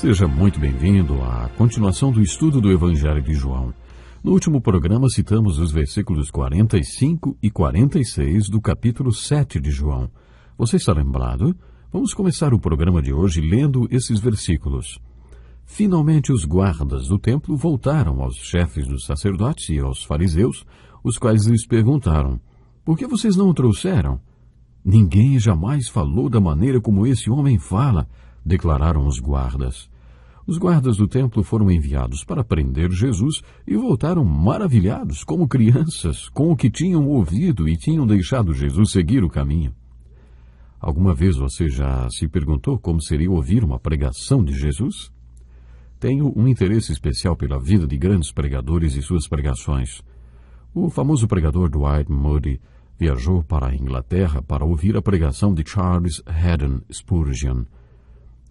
Seja muito bem-vindo à continuação do estudo do Evangelho de João. No último programa citamos os versículos 45 e 46 do capítulo 7 de João. Você está lembrado? Vamos começar o programa de hoje lendo esses versículos. Finalmente os guardas do templo voltaram aos chefes dos sacerdotes e aos fariseus, os quais lhes perguntaram: por que vocês não o trouxeram? Ninguém jamais falou da maneira como esse homem fala, declararam os guardas. Os guardas do templo foram enviados para prender Jesus e voltaram maravilhados, como crianças, com o que tinham ouvido e tinham deixado Jesus seguir o caminho. Alguma vez você já se perguntou como seria ouvir uma pregação de Jesus? Tenho um interesse especial pela vida de grandes pregadores e suas pregações. O famoso pregador Dwight Moody viajou para a Inglaterra para ouvir a pregação de Charles Haddon Spurgeon.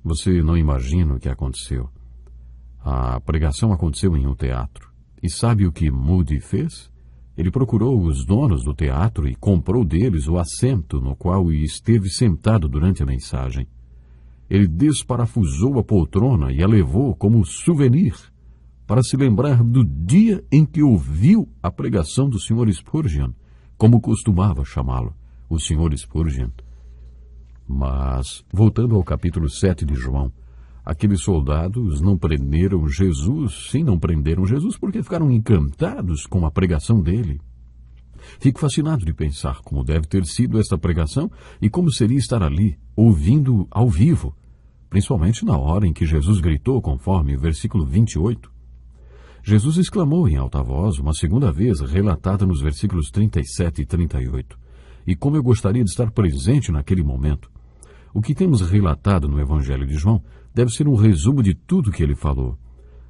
Você não imagina o que aconteceu. A pregação aconteceu em um teatro. E sabe o que Moody fez? Ele procurou os donos do teatro e comprou deles o assento no qual esteve sentado durante a mensagem. Ele desparafusou a poltrona e a levou como souvenir para se lembrar do dia em que ouviu a pregação do Sr. Spurgeon, como costumava chamá-lo, o Sr. Spurgeon. Mas, voltando ao capítulo 7 de João, aqueles soldados não prenderam Jesus, sim, não prenderam Jesus porque ficaram encantados com a pregação dele. Fico fascinado de pensar como deve ter sido esta pregação e como seria estar ali, ouvindo ao vivo, principalmente na hora em que Jesus gritou, conforme o versículo 28. Jesus exclamou em alta voz, uma segunda vez, relatada nos versículos 37 e 38. E como eu gostaria de estar presente naquele momento. O que temos relatado no Evangelho de João deve ser um resumo de tudo que ele falou.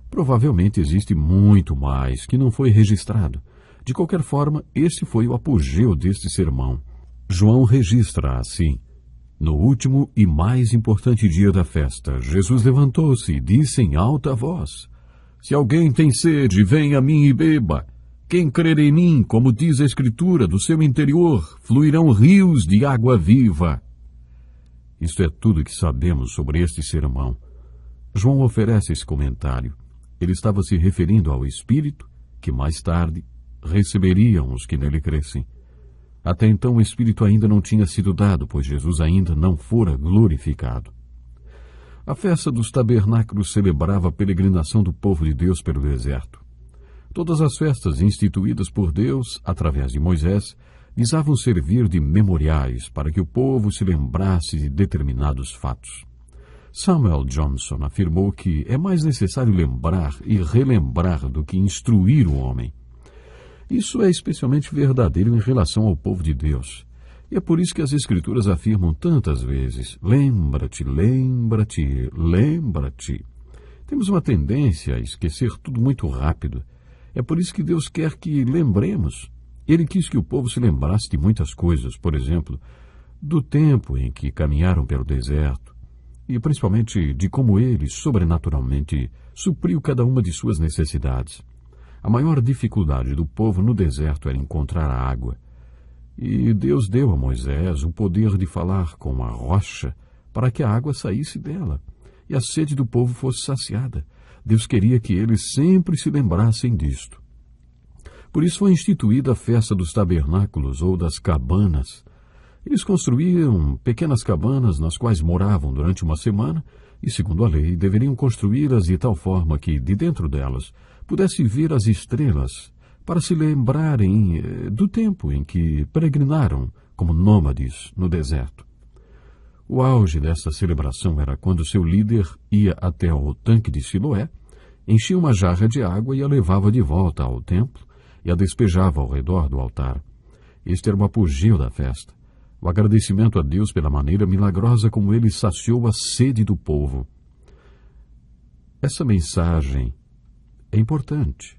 Provavelmente existe muito mais que não foi registrado. De qualquer forma, esse foi o apogeu deste sermão. João registra assim: no último e mais importante dia da festa, Jesus levantou-se e disse em alta voz: se alguém tem sede, venha a mim e beba. Quem crer em mim, como diz a Escritura, do seu interior fluirão rios de água viva. Isto é tudo que sabemos sobre este sermão. João oferece esse comentário. Ele estava se referindo ao Espírito, que mais tarde receberiam os que nele crescem. Até então o Espírito ainda não tinha sido dado, pois Jesus ainda não fora glorificado. A festa dos tabernáculos celebrava a peregrinação do povo de Deus pelo deserto. Todas as festas instituídas por Deus, através de Moisés, visavam servir de memoriais para que o povo se lembrasse de determinados fatos. Samuel Johnson afirmou que é mais necessário lembrar e relembrar do que instruir o homem. Isso é especialmente verdadeiro em relação ao povo de Deus. E é por isso que as Escrituras afirmam tantas vezes: lembra-te, lembra-te, lembra-te. Temos uma tendência a esquecer tudo muito rápido. É por isso que Deus quer que lembremos. Ele quis que o povo se lembrasse de muitas coisas, por exemplo, do tempo em que caminharam pelo deserto, e principalmente de como ele, sobrenaturalmente, supriu cada uma de suas necessidades. A maior dificuldade do povo no deserto era encontrar a água. E Deus deu a Moisés o poder de falar com a rocha para que a água saísse dela e a sede do povo fosse saciada. Deus queria que eles sempre se lembrassem disto. Por isso foi instituída a festa dos tabernáculos ou das cabanas. Eles construíam pequenas cabanas nas quais moravam durante uma semana e, segundo a lei, deveriam construí-las de tal forma que, de dentro delas, pudesse ver as estrelas, para se lembrarem do tempo em que peregrinaram como nômades no deserto. O auge desta celebração era quando seu líder ia até ao tanque de Siloé, enchia uma jarra de água e a levava de volta ao templo e a despejava ao redor do altar. Este era o apogeu da festa, o agradecimento a Deus pela maneira milagrosa como ele saciou a sede do povo. Essa mensagem é importante.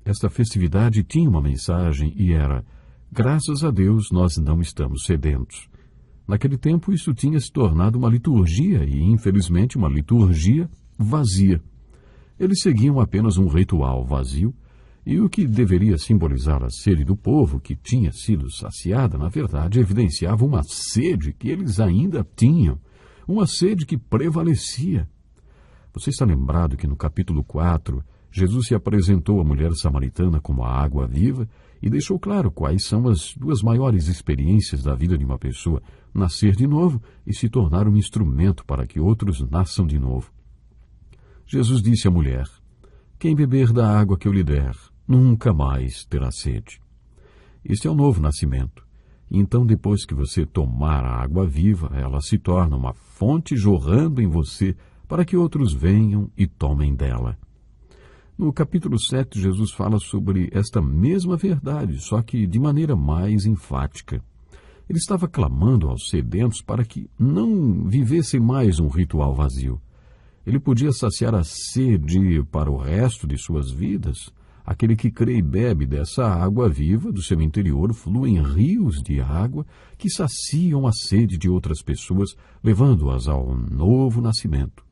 Esta festividade tinha uma mensagem e era: graças a Deus nós não estamos sedentos. Naquele tempo isso tinha se tornado uma liturgia e, infelizmente, uma liturgia vazia. Eles seguiam apenas um ritual vazio e o que deveria simbolizar a sede do povo que tinha sido saciada, na verdade, evidenciava uma sede que eles ainda tinham, uma sede que prevalecia. Você está lembrado que no capítulo 4, Jesus se apresentou à mulher samaritana como a água viva e deixou claro quais são as duas maiores experiências da vida de uma pessoa: nascer de novo e se tornar um instrumento para que outros nasçam de novo. Jesus disse à mulher: quem beber da água que eu lhe der, nunca mais terá sede. Este é o novo nascimento. Então, depois que você tomar a água viva, ela se torna uma fonte jorrando em você para que outros venham e tomem dela. No capítulo 7, Jesus fala sobre esta mesma verdade, só que de maneira mais enfática. Ele estava clamando aos sedentos para que não vivessem mais um ritual vazio. Ele podia saciar a sede para o resto de suas vidas. Aquele que crê e bebe dessa água viva, do seu interior fluem rios de água que saciam a sede de outras pessoas, levando-as ao novo nascimento.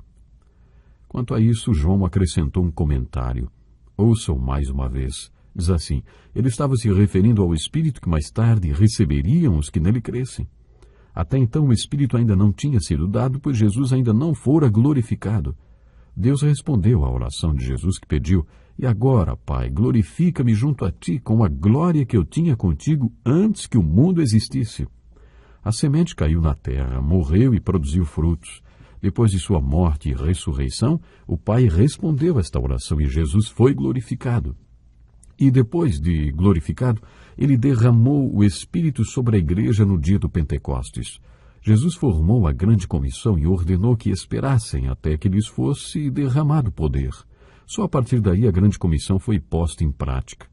Quanto a isso, João acrescentou um comentário. Ouçam mais uma vez. Diz assim: ele estava se referindo ao Espírito que mais tarde receberiam os que nele crescem. Até então o Espírito ainda não tinha sido dado, pois Jesus ainda não fora glorificado. Deus respondeu à oração de Jesus que pediu: e agora, Pai, glorifica-me junto a ti com a glória que eu tinha contigo antes que o mundo existisse. A semente caiu na terra, morreu e produziu frutos. Depois de sua morte e ressurreição, o Pai respondeu a esta oração e Jesus foi glorificado. E depois de glorificado, ele derramou o Espírito sobre a igreja no dia do Pentecostes. Jesus formou a grande comissão e ordenou que esperassem até que lhes fosse derramado poder. Só a partir daí a grande comissão foi posta em prática.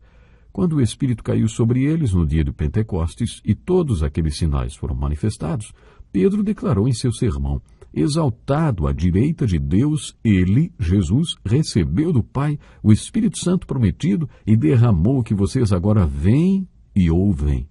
Quando o Espírito caiu sobre eles no dia do Pentecostes e todos aqueles sinais foram manifestados, Pedro declarou em seu sermão: exaltado à direita de Deus, ele, Jesus, recebeu do Pai o Espírito Santo prometido e derramou o que vocês agora veem e ouvem.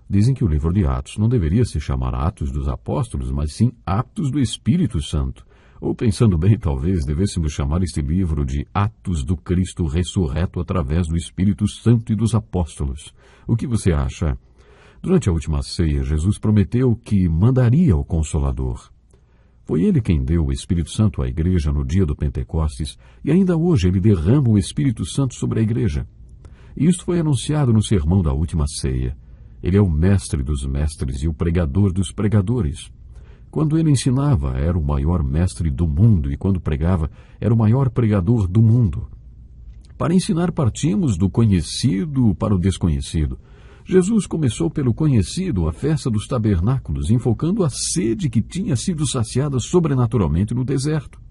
Dizem que o livro de Atos não deveria se chamar Atos dos Apóstolos, mas sim Atos do Espírito Santo. Ou, pensando bem, talvez devêssemos chamar este livro de Atos do Cristo ressurreto através do Espírito Santo e dos Apóstolos. O que você acha? Durante a última ceia, Jesus prometeu que mandaria o Consolador. Foi ele quem deu o Espírito Santo à igreja no dia do Pentecostes, e ainda hoje ele derrama o Espírito Santo sobre a igreja. E isto foi anunciado no sermão da última ceia. Ele é o mestre dos mestres e o pregador dos pregadores. Quando ele ensinava, era o maior mestre do mundo, e quando pregava, era o maior pregador do mundo. Para ensinar, partimos do conhecido para o desconhecido. Jesus começou pelo conhecido, a festa dos tabernáculos, enfocando a sede que tinha sido saciada sobrenaturalmente no deserto.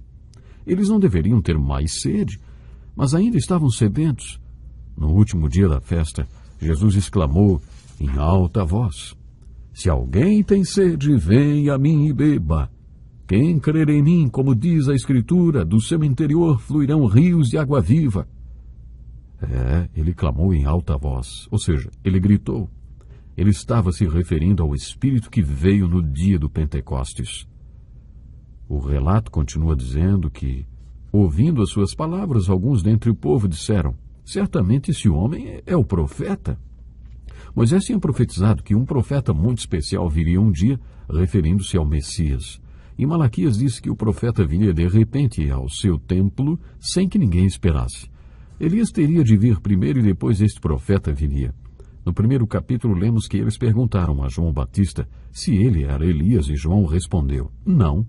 Eles não deveriam ter mais sede, mas ainda estavam sedentos. No último dia da festa, Jesus exclamou em alta voz: se alguém tem sede, venha a mim e beba. Quem crer em mim, como diz a Escritura, do seu interior fluirão rios de água viva. Ele clamou em alta voz, ou seja, ele gritou. Ele estava se referindo ao Espírito que veio no dia do Pentecostes. O relato continua dizendo que, ouvindo as suas palavras, alguns dentre o povo disseram: certamente esse homem é o profeta. Moisés tinha profetizado que um profeta muito especial viria um dia, referindo-se ao Messias. E Malaquias disse que o profeta viria de repente ao seu templo sem que ninguém esperasse. Elias teria de vir primeiro e depois este profeta viria. No primeiro capítulo lemos que eles perguntaram a João Batista se ele era Elias e João respondeu: não.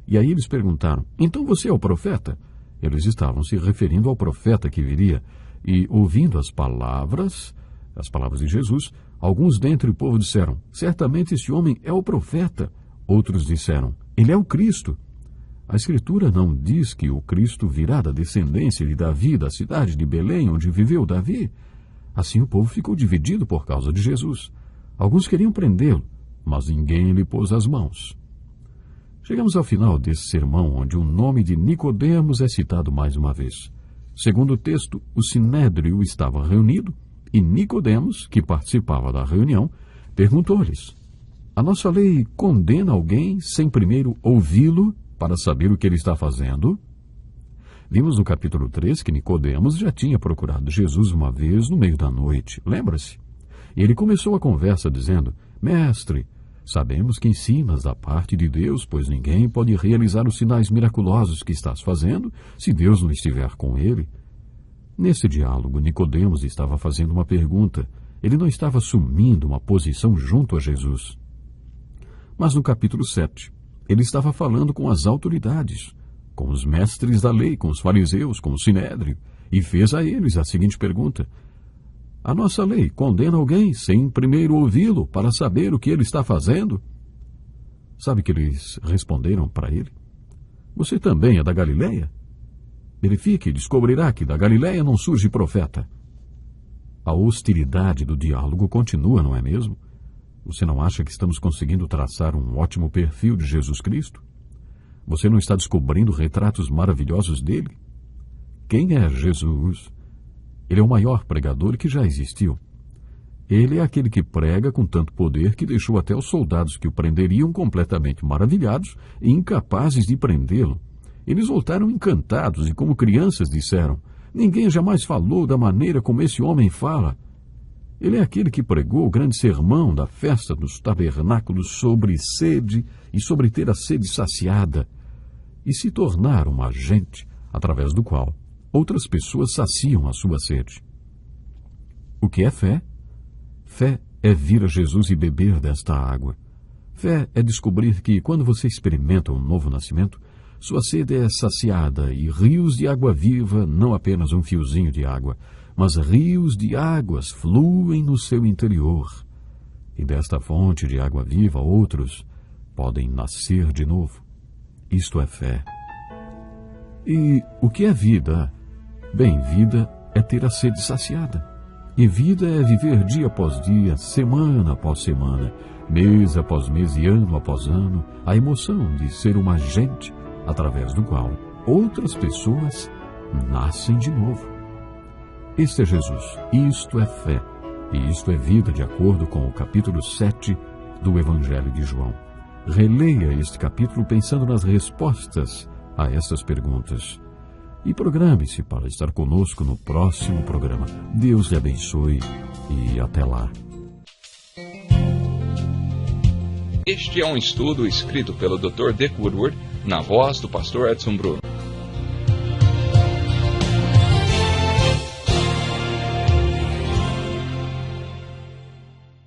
E aí eles perguntaram: então você é o profeta? Eles estavam se referindo ao profeta que viria. E ouvindo as palavras de Jesus, alguns dentre o povo disseram: certamente esse homem é o profeta. Outros disseram: ele é o Cristo. A Escritura não diz que o Cristo virá da descendência de Davi, da cidade de Belém, onde viveu Davi? Assim o povo ficou dividido por causa de Jesus. Alguns queriam prendê-lo, mas ninguém lhe pôs as mãos. Chegamos ao final desse sermão, onde o nome de Nicodemos é citado mais uma vez. Segundo o texto, o sinédrio estava reunido e Nicodemos, que participava da reunião, perguntou-lhes: a nossa lei condena alguém sem primeiro ouvi-lo para saber o que ele está fazendo? Vimos no capítulo 3 que Nicodemos já tinha procurado Jesus uma vez no meio da noite, lembra-se? E ele começou a conversa dizendo: mestre, Sabemos que ensinas da parte de Deus, pois ninguém pode realizar os sinais miraculosos que estás fazendo se Deus não estiver com ele. Nesse diálogo, Nicodemos estava fazendo uma pergunta. Ele não estava assumindo uma posição junto a Jesus. Mas no capítulo 7, ele estava falando com as autoridades, com os mestres da lei, com os fariseus, com o sinédrio, e fez a eles a seguinte pergunta: a nossa lei condena alguém sem primeiro ouvi-lo para saber o que ele está fazendo? Sabe o que eles responderam para ele? Você também é da Galileia? Verifique e descobrirá que da Galileia não surge profeta. A hostilidade do diálogo continua, não é mesmo? Você não acha que estamos conseguindo traçar um ótimo perfil de Jesus Cristo? Você não está descobrindo retratos maravilhosos dele? Quem é Jesus? Ele é o maior pregador que já existiu. Ele é aquele que prega com tanto poder que deixou até os soldados que o prenderiam completamente maravilhados e incapazes de prendê-lo. Eles voltaram encantados e, como crianças, disseram: ninguém jamais falou da maneira como esse homem fala. Ele é aquele que pregou o grande sermão da festa dos tabernáculos sobre sede e sobre ter a sede saciada, e se tornar um agente através do qual outras pessoas saciam a sua sede. O que é fé? Fé é vir a Jesus e beber desta água. Fé é descobrir que, quando você experimenta um novo nascimento, sua sede é saciada e rios de água viva, não apenas um fiozinho de água, mas rios de águas fluem no seu interior. E desta fonte de água viva outros podem nascer de novo. Isto é fé. E o que é vida? Bem, vida é ter a sede saciada. E vida é viver dia após dia, semana após semana, mês após mês e ano após ano, a emoção de ser um agente através do qual outras pessoas nascem de novo. Este é Jesus, isto é fé, e isto é vida, de acordo com o capítulo 7 do Evangelho de João. Releia este capítulo pensando nas respostas a essas perguntas. E programe-se para estar conosco no próximo programa. Deus lhe abençoe e até lá. Este é um estudo escrito pelo Dr. Dick Woodward, na voz do pastor Edson Bruno.